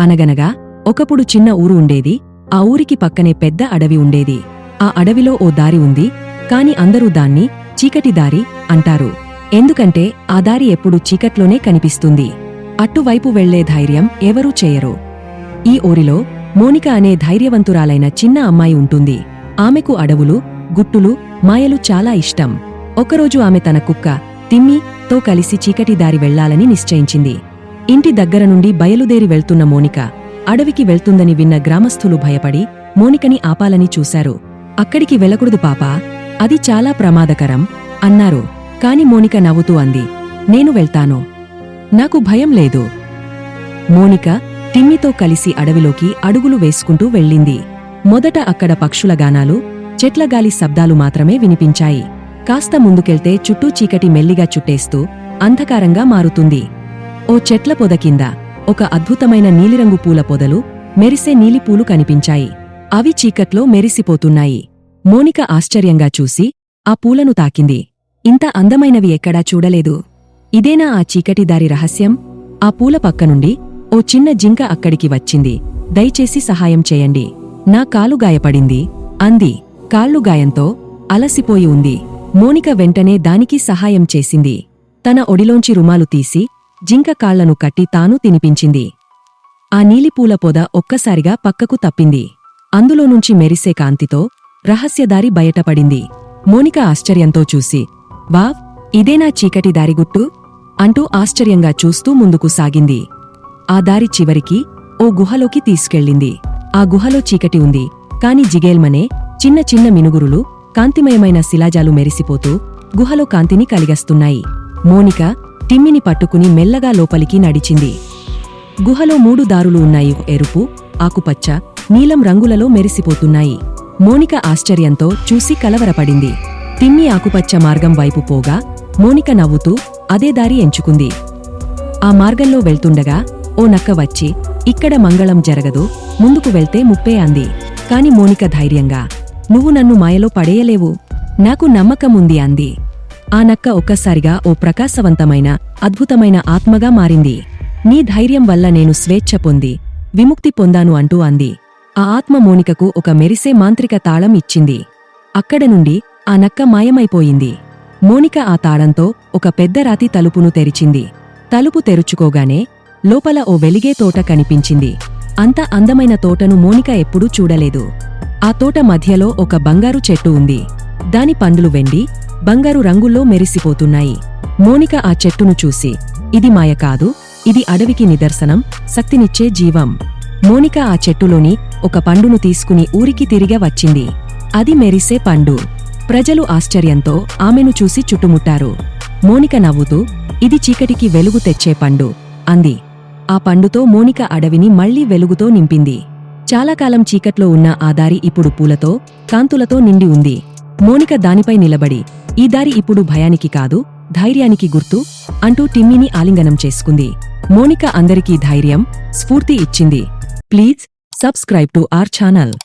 అనగనగా ఒకప్పుడు చిన్న ఊరు ఉండేది. ఆ ఊరికి పక్కనే పెద్ద అడవి ఉండేది. ఆ అడవిలో ఓ దారి ఉంది, కాని అందరూ దాన్ని చీకటి దారి అంటారు. ఎందుకంటే ఆ దారి ఎప్పుడూ చీకట్లోనే కనిపిస్తుంది. అట్టువైపు వెళ్లే ధైర్యం ఎవరూ చేయరు. ఈ ఊరిలో మోనిక అనే ధైర్యవంతురాలైన చిన్న అమ్మాయి ఉంటుంది. ఆమెకు అడవులు, గుట్టులు, మాయలు చాలా ఇష్టం. ఒకరోజు ఆమె తన కుక్క తిమ్మితో కలిసి చీకటి దారి వెళ్లాలని నిశ్చయించింది. ఇంటి దగ్గర నుండి బయలుదేరి వెళ్తున్న మోనిక అడవికి వెళ్తుందని విన్న గ్రామస్థులు భయపడి మోనికని ఆపాలని చూశారు. అక్కడికి వెళ్ళకూడదు పాపా, అది చాలా ప్రమాదకరం అన్నారు. కాని మోనిక నవ్వుతూ అంది, నేను వెళ్తాను, నాకు భయం లేదు. మోనిక తిమ్మితో కలిసి అడవిలోకి అడుగులు వేసుకుంటూ వెళ్ళింది. మొదట అక్కడ పక్షుల గానాలు, చెట్లగాలి శబ్దాలు మాత్రమే వినిపించాయి. కాస్త ముందుకెళ్తే చుట్టూ చీకటి మెల్లిగా చుట్టేస్తూ అంధకారంగా మారుతుంది. ఓ చెట్ల పొద కింద ఒక అద్భుతమైన నీలిరంగు పూల పొదలు, మెరిసే నీలిపూలు కనిపించాయి. అవి చీకట్లో మెరిసిపోతున్నాయి. మోనిక ఆశ్చర్యంగా చూసి ఆ పూలను తాకింది. ఇంత అందమైనవి ఎక్కడా చూడలేదు. ఇదేనా ఆ చీకటి దారి రహస్యం? ఆ పూల పక్కనుండి ఓ చిన్న జింక అక్కడికి వచ్చింది. దయచేసి సహాయం చేయండి, నా కాలు గాయపడింది అంది. కాళ్ళు గాయంతో అలసిపోయి ఉంది. మోనిక వెంటనే దానికి సహాయం చేసింది. తన ఒడిలోంచి రుమాలు తీసి జింక కాళ్లను కట్టి తాను తినిపించింది. ఆ నీలిపూల పొద ఒక్కసారిగా పక్కకు తప్పింది. అందులోనుంచి మెరిసే కాంతితో రహస్యదారి బయటపడింది. మోనిక ఆశ్చర్యంతో చూసి, వావ్, ఇదేనా చీకటి దారిగుట్టు అంటూ ఆశ్చర్యంగా చూస్తూ ముందుకు సాగింది. ఆ దారి చివరికి ఓ గుహలోకి తీసుకెళ్ళింది. ఆ గుహలో చీకటి ఉంది, కాని జిగేల్మనే చిన్న చిన్న మినుగురులు, కాంతిమయమైన శిలాజాలు మెరిసిపోతూ గుహలో కాంతిని కలిగస్తున్నాయి. మోనిక తిమ్మిని పట్టుకుని మెల్లగా లోపలికి నడిచింది. గుహలో 3 దారులు ఉన్నాయి. ఎరుపు, ఆకుపచ్చ, నీలం రంగులలో మెరిసిపోతున్నాయి. మోనిక ఆశ్చర్యంతో చూసి కలవరపడింది. తిమ్మి ఆకుపచ్చ మార్గం వైపు పోగా మోనిక నవ్వుతూ అదే దారి ఎంచుకుంది. ఆ మార్గంలో వెళ్తుండగా ఓ నక్క వచ్చి, ఇక్కడ మంగళం జరగదు, ముందుకు వెళ్తే ముప్పే అంది. కాని మోనిక ధైర్యంగా, నువ్వు నన్ను మాయలో పడేయలేవు, నాకు నమ్మకముంది అంది. ఆ నక్క ఒక్కసారిగా ఓ ప్రకాశవంతమైన, అద్భుతమైన ఆత్మగా మారింది. నీ ధైర్యం వల్ల నేను స్వేచ్ఛ పొంది విముక్తి పొందాను అంటూ అంది. ఆ ఆత్మ మోనికకు ఒక మెరిసే మాంత్రిక తాళం ఇచ్చింది. అక్కడ నుండి ఆ నక్క మాయమైపోయింది. మోనిక ఆ తాళంతో ఒక పెద్ద రాతి తలుపును తెరిచింది. తలుపు తెరుచుకోగానే లోపల ఓ వెలిగే తోట కనిపించింది. అంత అందమైన తోటను మోనిక ఎప్పుడూ చూడలేదు. ఆ తోట మధ్యలో ఒక బంగారు చెట్టు ఉంది. దాని పండ్లు వెండి, బంగారు రంగుల్లో మెరిసిపోతున్నాయి. మోనిక ఆ చెట్టును చూసి, ఇది మాయ కాదు, ఇది అడవికి నిదర్శనం, శక్తినిచ్చే జీవం. మోనిక ఆ చెట్టులోని ఒక పండును తీసుకుని ఊరికి తిరిగి వచ్చింది. అది మెరిసే పండు. ప్రజలు ఆశ్చర్యంతో ఆమెను చూసి చుట్టుముట్టారు. మోనిక నవ్వుతూ, ఇది చీకటికి వెలుగు తెచ్చే పండు అంది. ఆ పండుతో మోనిక అడవిని మళ్లీ వెలుగుతో నింపింది. చాలా కాలం చీకట్లో ఉన్న ఆ దారి ఇప్పుడు పూలతో, కాంతులతో నిండి ఉంది. మోనిక దానిపై నిలబడి, ఈ దారి ఇప్పుడు భయానికి కాదు, ధైర్యానికి గుర్తు అంటూ తిమ్మిని ఆలింగనం చేసుకుంది. మోనిక అందరికీ ధైర్యం, స్ఫూర్తి ఇచ్చింది. Please subscribe to our channel.